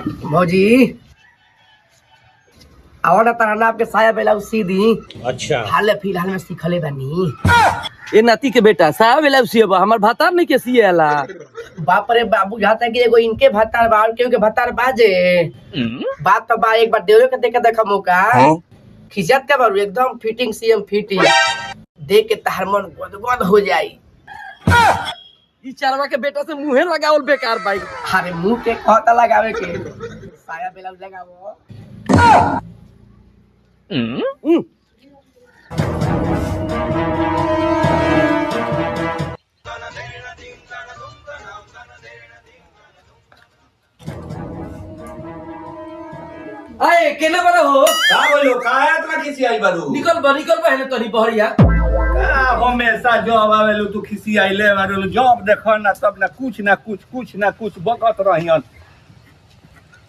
भौजी आवड़ा तारा नाप के साया ब्लाउज सी दी। अच्छा हाल फिलहाल में सीखले बानी। ए नाती के बेटा साहब ब्लाउज सिएबा हमर भातार नहीं के सिएला। बाप रे बाबू जाता है कि एगो इनके भत्तार बा और केहू के भत्तार बाजे। बात तो बा एक बार देवे के देख के देखा मौका। खिचत के बारू एकदम फिटिंग सीएम फिटिंग देख के तार मन गदगद हो जाई। ई चारवा के बेटा से मुंहे लगावल बेकार भाई। अरे मुंह के कहता लगावे के साया ब्लाउज लगावो। आए केने बड़ा हो का बोलो का इतना खिसी आई बारू निकल बहने तोरी बहरिया। का हमेशा जॉब आवेलू तू खिसी आइले बारू जॉब देखो ना तब ना कुछ बकत रहियन।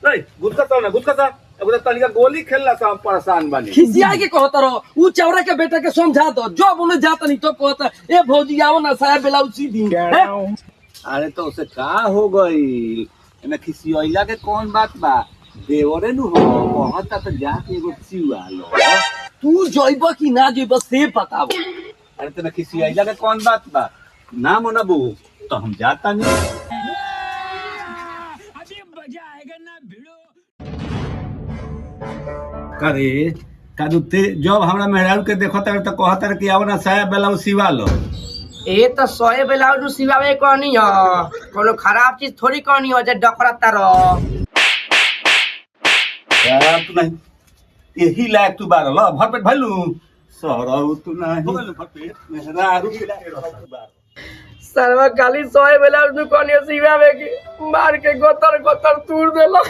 नहीं गुस्सा एगो तनिका गोली खेलला से हम परेशान बानी। खिसिया के कहत रहो ऊ चौरा के बेटा के समझा दो जो बोले जात नहीं तो कहता ए भौजी आओ ना साया ब्लाउज सी दी। अरे तो उसे का हो गई एमे खिसी आइला के कौन बात बा देवरे नु हो कहता तो जाके एगो सिवा लो। तू जइबो कि ना जइबो से बताओ। अरे तेना खिसी आइला के कौन बात बा ना मनबू तो हम जाता नहीं। करे कादू ते जब हमरा मेहरारू के देखत रहे तो कहत रहे कि आओ ना साया ब्लाउज सिवा लो। ए तो सोए ब्लाउज सिवावे कहनी ह कोनो खराब चीज थोड़ी कहनी हो जे डकरता रह। यार तू नहीं यही लायक तू बार लो भरपेट भइलू सहराऊ तू नहीं हो गइल भरपेट मेहरारू के लायक सरवा खाली सोए ब्लाउज नु कहनी सिवावे के मार के गोतर तूर देलो।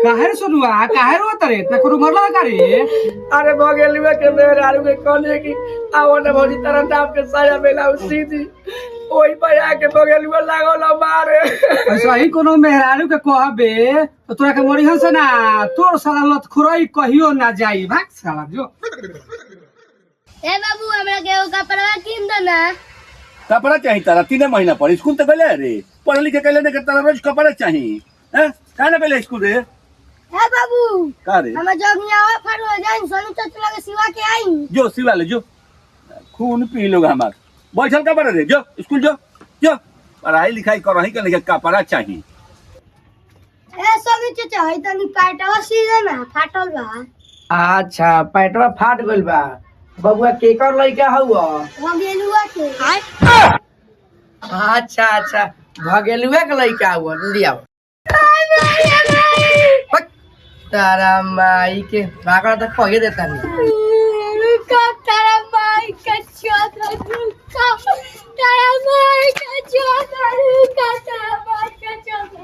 काहे सोनुआ काहे रोत रे इतना करू मरला का रे। अरे भगेलुआ के मेहरारू के कहने की आओ ना भौजी तारा नाप के साया ब्लाउज सी दी ओई पर आके भगेलुआ लागल मारे। ऐसा ही कोनो मेहरारू के कहबे तो तोरा के मरिहन से ना तोर साला लत खुरई कहियो ना जाई भाग साला जो। ए बाबू हमरा के कपड़ा किन दो ना। कपड़ा चाहिए तारा 3 महीना पर स्कूल तो गले रे पढ़ लिख के कहले ने तारा रोज कपड़ा चाहिए हैं काहे पहले स्कूल रे। ए बाबू का रे हम जगनियावा फर हो जाइन सोनू चचला के सिवा के आई जो सिवा ले जो खून पी लोग हमार बैठल कपड़ा रे जो स्कूल जो पढ़ाई लिखाई करही के लेके कपड़ा चाहिए। ए सोनू चचा है तनी पाटवा सीधा ना फाटल बा। अच्छा पैटवा फाट गइल बा। बबुआ केकर लइका हुआ? भगेलुआ के। अच्छा भगेलुआ के लइका हुआ लिया तारा माई के भागड़ा तक कहे देता नहीं। तारा माई का चोदा रुका तारा माई का चोदा रुका तारा माई का चोदा।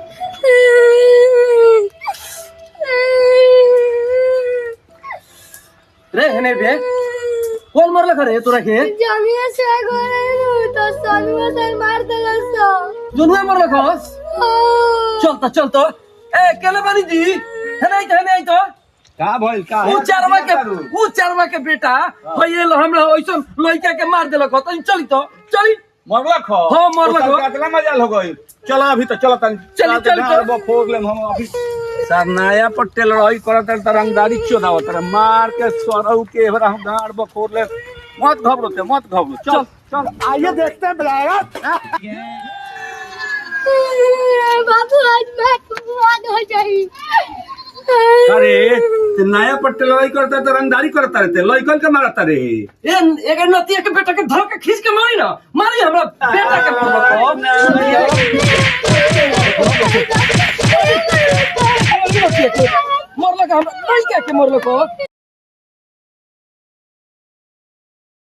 रे हने बे कौन मरला करे तोरा के जंगिया से गोरे तो सोनुआ से मार देला सो। जोनुआ मरला खस चल तो ए केले बानी जी हने तो का भइल का ऊ चारवा के बेटा भइल हमरा ओइसन लइका के मार देलक त चली तो चली मरला खो हां मरला खो कितना मजाल हो गई। चलो अभी तो चलो तन चल वो फोड़ लेम हम अभी सरनाया पटेल रही करत तरंगदारी चोदावत रे मार के सरऊ के हमरा हम गाड़ बो फोड़ ले। मत घबरो चल आइए देखते हैं ब्लाया। बाबू आज मैं कुआद हो जाई। अरे ते नया पट्टे लड़ाई करता तो रंगदारी करता रहते लइकन के मारता रे। ए एकर नतिया के बेटा के धर के खींच के मारी ना मारी हमरा बेटा के मरला का हमरा लइका के मरला को